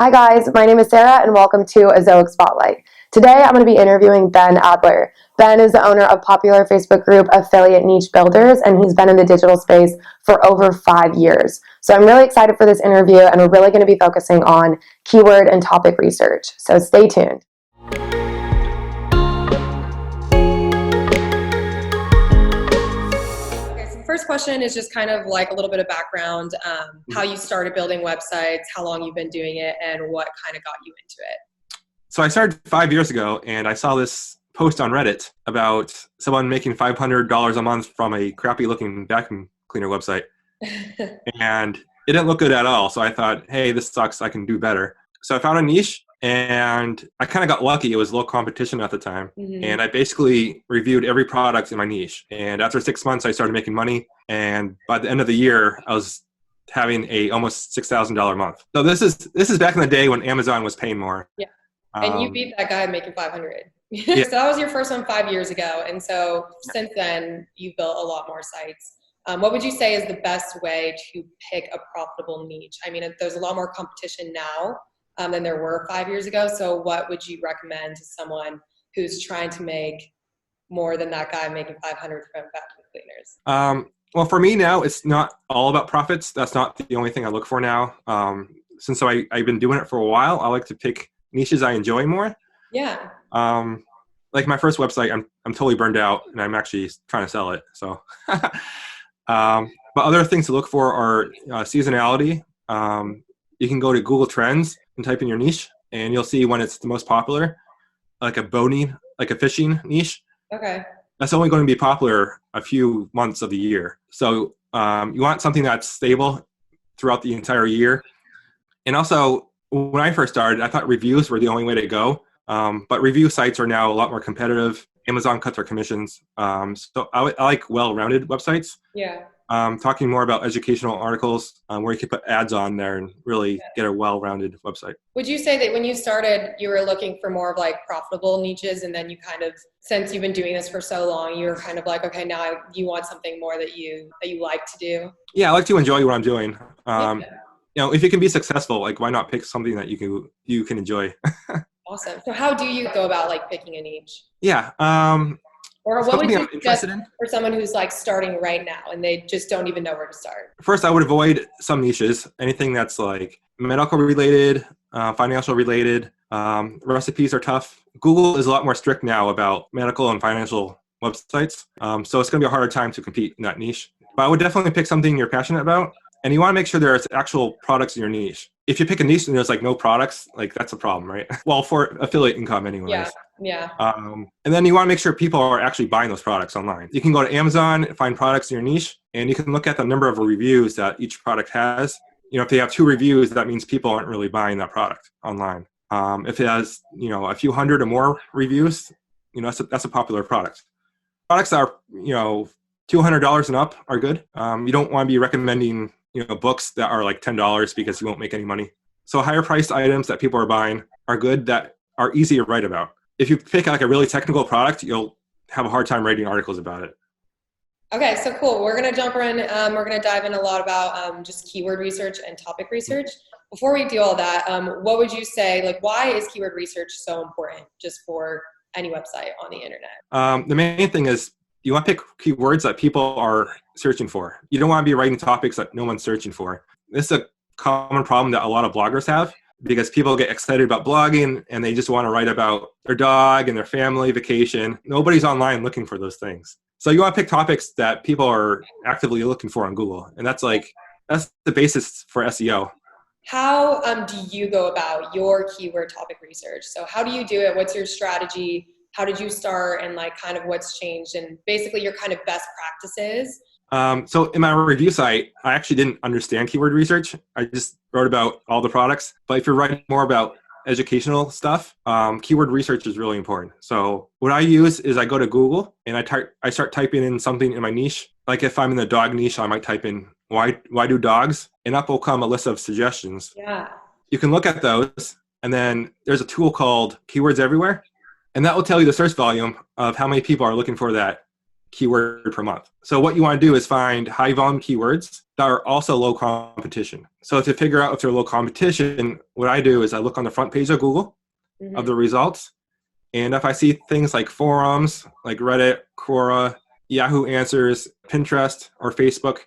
Hi guys, my name is Sarah and welcome to Ezoic Spotlight. Today I'm going to be interviewing Ben Adler. Ben is the owner of popular Facebook group Affiliate Niche Builders, and he's been in the digital space for over 5 years. So I'm really excited for this interview, and we're really going to be focusing on keyword and topic research. So stay tuned. First question is just kind of like a little bit of background, how you started building websites, how long you've been doing it, and what kind of got you into it. So I started 5 years ago, and I saw this post on Reddit about someone making $500 a month from a crappy-looking vacuum cleaner website. And it didn't look good at all, so I thought, hey, this sucks, I can do better. So I found a niche, and I kind of got lucky. It was low competition at the time. Mm-hmm. And I basically reviewed every product in my niche. And after 6 months, I started making money. And by the end of the year, I was having a almost $6,000 a month. So this is back in the day when Amazon was paying more. Yeah. And you beat that guy making 500. Yeah. So that was your first one 5 years ago. And so since then, you've built a lot more sites. What would you say is the best way to pick a profitable niche? I mean, there's a lot more competition now than there were 5 years ago. So what would you recommend to someone who's trying to make more than that guy making 500 from vacuum cleaners? Well, for me now, it's not all about profits. That's not the only thing I look for now. Since I've been doing it for a while, I like to pick niches I enjoy more. Yeah. Like my first website, I'm totally burned out, and I'm actually trying to sell it. So, but other things to look for are seasonality. You can go to Google Trends and type in your niche, and you'll see when it's the most popular, like a boating, like a fishing niche. Okay. That's only going to be popular a few months of the year. So you want something that's stable throughout the entire year. And also, when I first started, I thought reviews were the only way to go. But review sites are now a lot more competitive. Amazon cuts their commissions. So I like well-rounded websites. Yeah. Talking more about educational articles where you can put ads on there and really get a well-rounded website. Would you say that when you started, you were looking for more of like profitable niches, and then you kind of, since you've been doing this for so long, you're kind of like, okay, now you want something more that you like to do? Yeah, I like to enjoy what I'm doing. You know, if you can be successful, like why not pick something that you can enjoy? Awesome. So how do you go about like picking a niche? Yeah. Or what would you suggest for someone who's like starting right now and they just don't even know where to start? First, I would avoid some niches. Anything that's like medical related, financial related. Recipes are tough. Google is a lot more strict now about medical and financial websites. So it's going to be a harder time to compete in that niche. But I would definitely pick something you're passionate about. And you want to make sure there's actual products in your niche. If you pick a niche and there's like no products, like that's a problem, right? Well, for affiliate income anyways. Yeah. Yeah. And then you want to make sure people are actually buying those products online. You can go to Amazon, find products in your niche, and you can look at the number of reviews that each product has. You know, if they have 2 reviews, that means people aren't really buying that product online. If it has, a few hundred or more reviews, that's a popular product. Products that are, $200 and up are good. You don't want to be recommending books that are like $10 because you won't make any money. So higher priced items that people are buying are good, that are easy to write about. If you pick like a really technical product, you'll have a hard time writing articles about it. Okay, so cool. We're going to jump in. We're going to dive in a lot about just keyword research and topic research. Before we do all that, what would you say, like, why is keyword research so important just for any website on the internet? The main thing is you want to pick keywords that people are searching for. You don't want to be writing topics that no one's searching for. This is a common problem that a lot of bloggers have, because people get excited about blogging and they just want to write about their dog and their family vacation. Nobody's online looking for those things. So you want to pick topics that people are actively looking for on Google. And that's the basis for SEO. How do you go about your keyword topic research? So how do you do it? What's your strategy? How did you start, and like kind of what's changed, and basically your kind of best practices? So in my review site, I actually didn't understand keyword research. I just wrote about all the products. But if you're writing more about educational stuff, keyword research is really important. So what I use is I go to Google and I start typing in something in my niche. Like if I'm in the dog niche, I might type in why do dogs? And up will come a list of suggestions. Yeah. You can look at those, and then there's a tool called Keywords Everywhere, and that will tell you the search volume of how many people are looking for that keyword per month. So what you want to do is find high volume keywords that are also low competition. So to figure out if they're low competition, what I do is I look on the front page of Google of the results. And if I see things like forums, like Reddit, Quora, Yahoo Answers, Pinterest, or Facebook,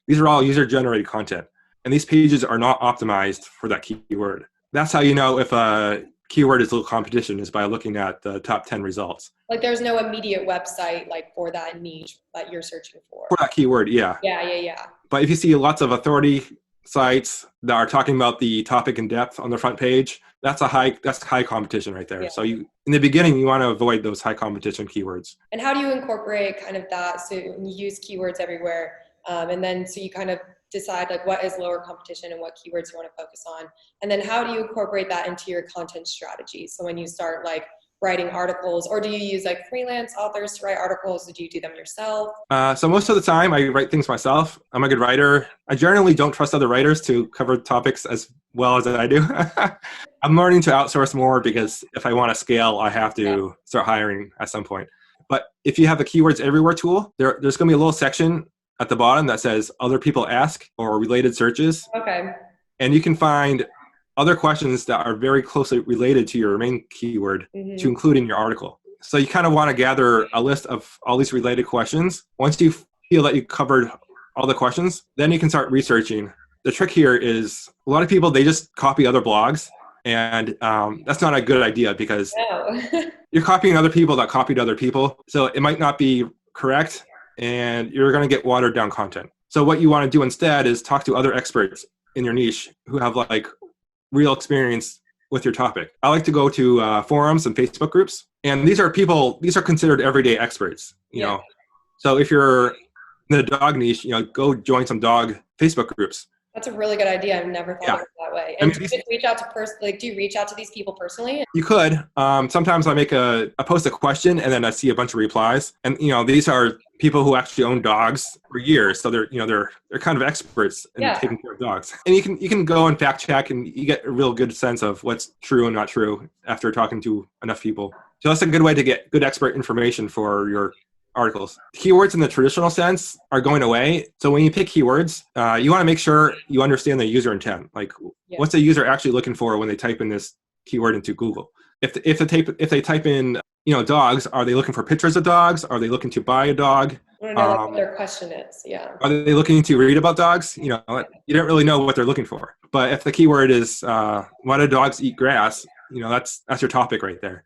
these are all user-generated content. And these pages are not optimized for that keyword. That's how you know if a keyword is low competition, is by looking at the top 10 results. Like there's no immediate website like for that niche that you're searching for. For that keyword, yeah. Yeah. But if you see lots of authority sites that are talking about the topic in depth on the front page, that's high competition right there. Yeah. So in the beginning, you want to avoid those high competition keywords. And how do you incorporate kind of that? So you use keywords everywhere, and then so you kind of decide like what is lower competition and what keywords you want to focus on. And then how do you incorporate that into your content strategy? So when you start like writing articles, or do you use like freelance authors to write articles? Or do you do them yourself? So most of the time I write things myself. I'm a good writer. I generally don't trust other writers to cover topics as well as I do. I'm learning to outsource more because if I want to scale, I have to start hiring at some point. But if you have the Keywords Everywhere tool, there's going to be a little section at the bottom that says other people ask or related searches. Okay. And you can find other questions that are very closely related to your main keyword to include in your article. So you kind of want to gather a list of all these related questions. Once you feel that you covered all the questions, then you can start researching. The trick here is a lot of people, they just copy other blogs. And that's not a good idea because you're copying other people that copied other people. So it might not be correct and you're going to get watered down content. So what you want to do instead is talk to other experts in your niche who have like real experience with your topic. I like to go to forums and Facebook groups. And these are considered everyday experts, you know. So if you're in the dog niche, go join some dog Facebook groups. That's a really good idea. I've never thought of it that way. And do you reach out to do you reach out to these people personally? You could. Sometimes I make I post a question and then I see a bunch of replies. And these are people who actually own dogs for years, so they're kind of experts in taking care of dogs. And you can go and fact check, and you get a real good sense of what's true and not true after talking to enough people. So that's a good way to get good expert information for your articles. Keywords in the traditional sense are going away. So when you pick keywords, you want to make sure you understand the user intent. Like, what's the user actually looking for when they type in this keyword into Google? If they type in dogs, are they looking for pictures of dogs? Are they looking to buy a dog? I don't know what their question is. Yeah. Are they looking to read about dogs? You don't really know what they're looking for. But if the keyword is why do dogs eat grass? That's your topic right there.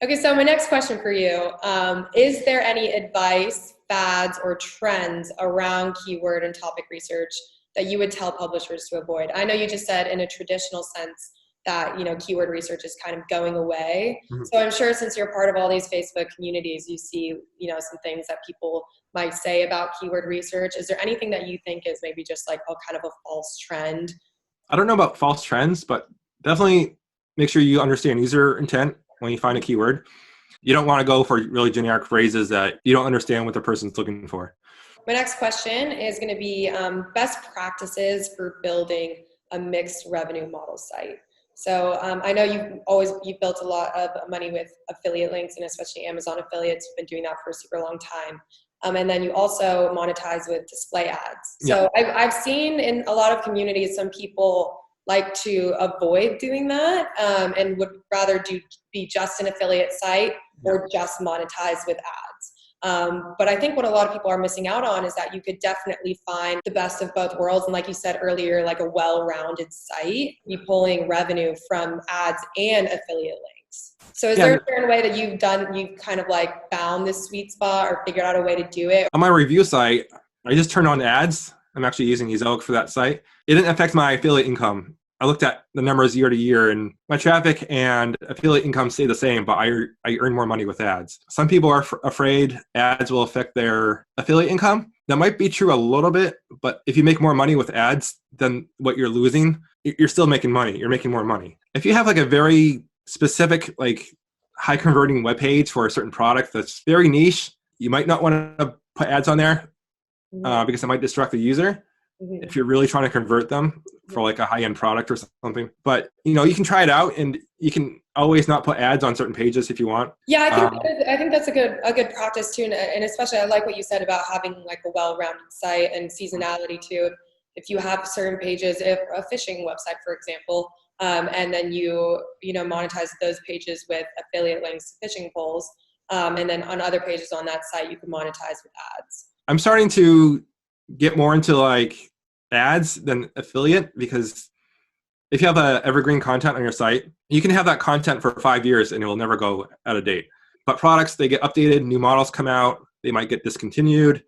Okay, so my next question for you, is there any advice, fads, or trends around keyword and topic research that you would tell publishers to avoid? I know you just said in a traditional sense that, keyword research is kind of going away. Mm-hmm. So I'm sure since you're part of all these Facebook communities, you see, some things that people might say about keyword research. Is there anything that you think is maybe just like kind of a false trend? I don't know about false trends, but definitely make sure you understand user intent when you find a keyword. You don't want to go for really generic phrases that you don't understand what the person's looking for. My next question is going to be best practices for building a mixed revenue model site. So I know you've built a lot of money with affiliate links, and especially Amazon affiliates. You've been doing that for a super long time. And then you also monetize with display ads. So I've seen in a lot of communities, some people like to avoid doing that and would rather be just an affiliate site or just monetize with ads. But I think what a lot of people are missing out on is that you could definitely find the best of both worlds. And like you said earlier, like a well-rounded site, you pulling revenue from ads and affiliate links. So is there a certain way that you've kind of like found this sweet spot or figured out a way to do it? On my review site, I just turned on ads. I'm actually using Ezoic for that site. It didn't affect my affiliate income. I looked at the numbers year to year, and my traffic and affiliate income stay the same, but I earn more money with ads. Some people are afraid ads will affect their affiliate income. That might be true a little bit, but if you make more money with ads than what you're losing, you're still making money. You're making more money. If you have like a very specific, like high converting web page for a certain product that's very niche, you might not want to put ads on there because it might distract the user. If you're really trying to convert them for like a high-end product or something. But, you can try it out, and you can always not put ads on certain pages if you want. Yeah, I think that's a good practice too, and especially I like what you said about having like a well-rounded site and seasonality too. If you have certain pages, if a fishing website, for example, and then you know monetize those pages with affiliate links to fishing poles, and then on other pages on that site you can monetize with ads. I'm starting to get more into like ads than affiliate, because if you have a evergreen content on your site, you can have that content for 5 years and it will never go out of date. But products, they get updated, new models come out, they might get discontinued.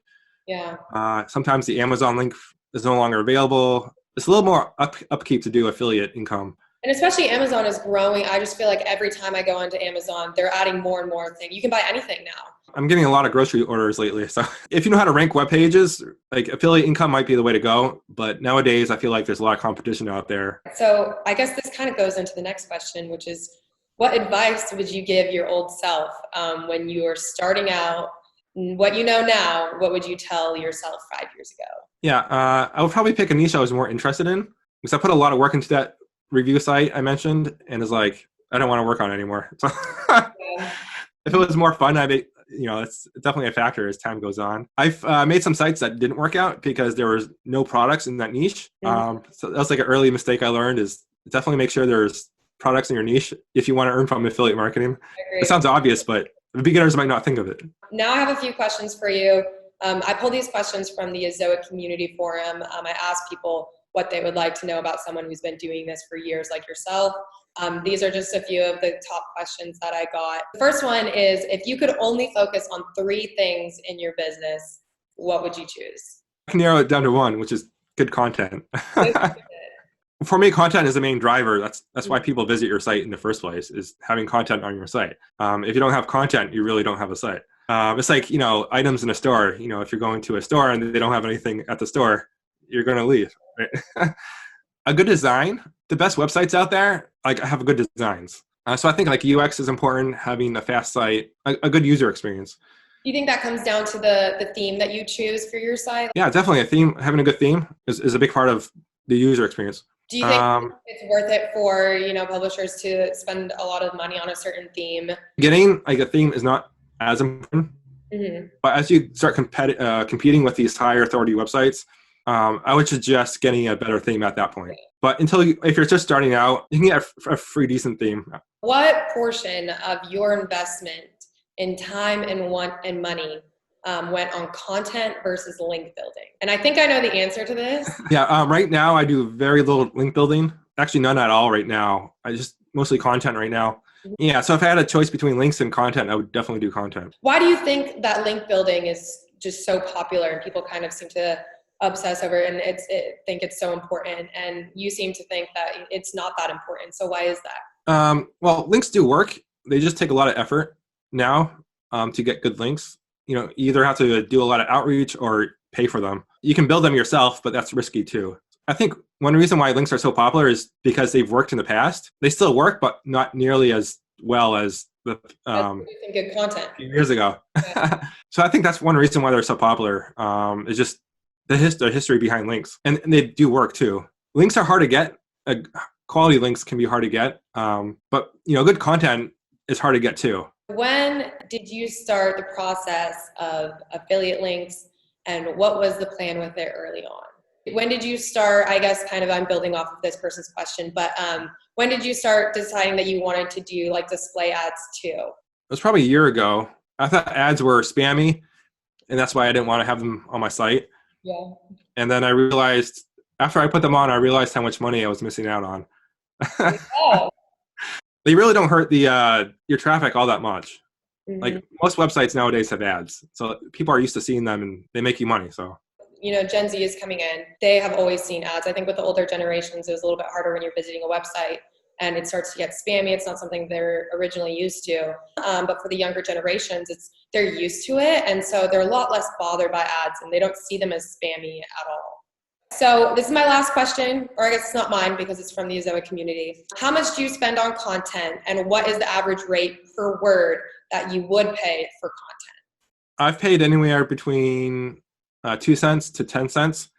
Yeah. Sometimes the Amazon link is no longer available. It's a little more upkeep to do affiliate income. And especially Amazon is growing. I just feel like every time I go onto Amazon, they're adding more and more things. You can buy anything now. I'm getting a lot of grocery orders lately. So if you know how to rank web pages, like affiliate income might be the way to go. But nowadays, I feel like there's a lot of competition out there. So I guess this kind of goes into the next question, which is, what advice would you give your old self when you were starting out? What you know now, what would you tell yourself 5 years ago? Yeah, I would probably pick a niche I was more interested in, because I put a lot of work into that review site I mentioned, and it's like, I don't want to work on it anymore. So Yeah. if it was more fun, it's definitely a factor as time goes on. I've made some sites that didn't work out because there was no products in that niche. So that was like an early mistake I learned, is definitely make sure there's products in your niche if you want to earn from affiliate marketing. It sounds obvious, but beginners might not think of it. Now I have a few questions for you. I pulled these questions from the Ezoic community forum. I asked people what they would like to know about someone who's been doing this for years like yourself. These are just a few of the top questions that I got. The first one is, if you could only focus on 3 things in your business, what would you choose? I can narrow it down to one, which is good content. For me, content is the main driver. That's why people visit your site in the first place, is having content on your site. If you don't have content, you really don't have a site. It's like, items in a store. If you're going to a store and they don't have anything at the store, you're going to leave. Right? A good design. The best websites out there, like, have good designs. So I think like UX is important, having a fast site, a good user experience. Do you think that comes down to the theme that you choose for your site? Yeah, definitely. Having a good theme is a big part of the user experience. Do you think it's worth it for publishers to spend a lot of money on a certain theme? Getting like a theme is not as important, but as you start competing with these higher authority websites, I would suggest getting a better theme at that point. But if you're just starting out, you can get a free decent theme. What portion of your investment in time and money went on content versus link building? And I think I know the answer to this. Yeah, right now I do very little link building. Actually, none at all right now. I just mostly content right now. Yeah, so if I had a choice between links and content, I would definitely do content. Why do you think that link building is just so popular and people kind of seem to obsess over it and think it's so important, and you seem to think that it's not that important? So why is that? Well, links do work. They just take a lot of effort now to get good links. You either have to do a lot of outreach or pay for them. You can build them yourself, but that's risky too. I think one reason why links are so popular is because they've worked in the past. They still work, but not nearly as well as the good content a few years ago. Yeah. So I think that's one reason why they're so popular. Is just the history behind links, and they do work too. Links are hard to get. Quality links can be hard to get, but good content is hard to get too. When did you start the process of affiliate links, and what was the plan with it early on? When did you start, I guess kind of I'm building off of this person's question, but when did you start deciding that you wanted to do like display ads too? It was probably a year ago. I thought ads were spammy, and that's why I didn't want to have them on my site. Yeah. And then I realized, after I put them on, I realized how much money I was missing out on. Oh. They really don't hurt your traffic all that much. Like most websites nowadays have ads, so people are used to seeing them and they make you money. So Gen Z is coming in. They have always seen ads. I think with the older generations, it was a little bit harder when you're visiting a website and it starts to get spammy. It's not something they're originally used to. But for the younger generations, they're used to it, and so they're a lot less bothered by ads, and they don't see them as spammy at all. So this is my last question, or I guess it's not mine because it's from the Ezoic community. How much do you spend on content, and what is the average rate per word that you would pay for content? I've paid anywhere between 2 cents to 10 cents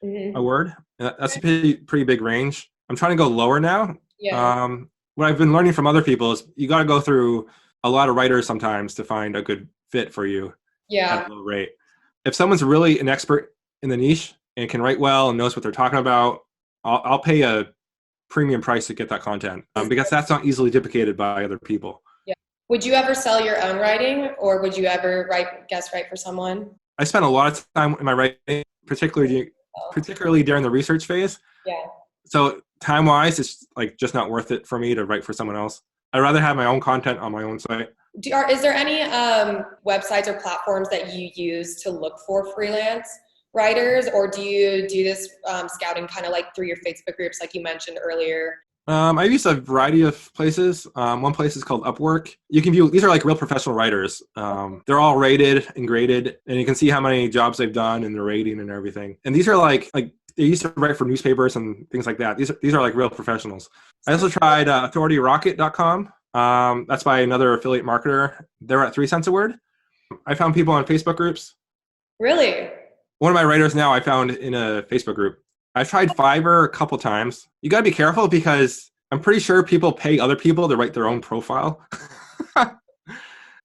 a word. That's a pretty big range. I'm trying to go lower now. Yeah. what I've been learning from other people is you got to go through a lot of writers sometimes to find a good fit for you Yeah. at a low rate. If someone's really an expert in the niche and can write well and knows what they're talking about, I'll pay a premium price to get that content because that's not easily duplicated by other people. Yeah. Would you ever sell your own writing, or would you ever guest write for someone? I spent a lot of time in my writing, particularly during the research phase. Yeah. So time-wise, it's like just not worth it for me to write for someone else. I'd rather have my own content on my own site. Is there any websites or platforms that you use to look for freelance writers, or do you do this scouting kind of like through your Facebook groups, like you mentioned earlier? I use a variety of places. One place is called Upwork. You can view, these are like real professional writers. They're all rated and graded, and you can see how many jobs they've done and their rating and everything. And these are like they used to write for newspapers and things like that. These are like real professionals. I also tried authorityrocket.com. That's by another affiliate marketer. They're at 3 cents a word. I found people on Facebook groups. Really? One of my writers now I found in a Facebook group. I've tried Fiverr a couple times. You got to be careful because I'm pretty sure people pay other people to write their own profile.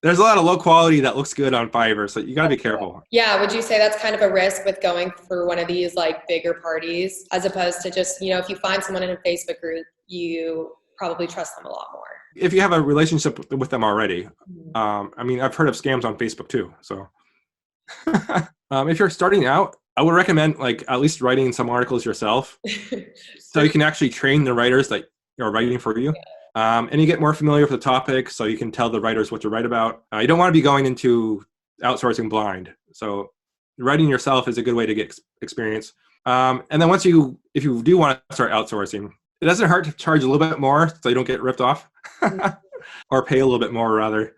There's a lot of low quality that looks good on Fiverr, so you got to be careful. Yeah, would you say that's kind of a risk with going for one of these like bigger parties, as opposed to just, if you find someone in a Facebook group, you probably trust them a lot more? If you have a relationship with them already. I've heard of scams on Facebook too. So if you're starting out, I would recommend like at least writing some articles yourself so you can actually train the writers that are writing for you. And you get more familiar with the topic so you can tell the writers what to write about. You don't want to be going into outsourcing blind. So writing yourself is a good way to get experience. And then if you do want to start outsourcing, it doesn't hurt to charge a little bit more so you don't get ripped off or pay a little bit more rather.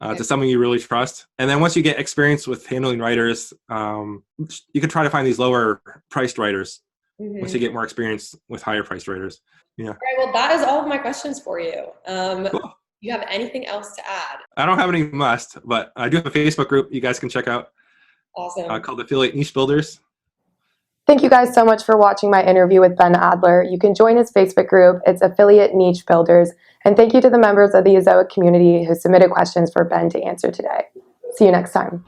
To someone you really trust. And then once you get experience with handling writers, you can try to find these lower priced writers once you get more experience with higher priced writers. Yeah. All right, well, that is all of my questions for you. Cool. Do you have anything else to add? I don't have any must, but I do have a Facebook group you guys can check out. Awesome. Called Affiliate Niche Builders. Thank you guys so much for watching my interview with Ben Adler. You can join his Facebook group. It's Affiliate Niche Builders. And thank you to the members of the Ezoic community who submitted questions for Ben to answer today. See you next time.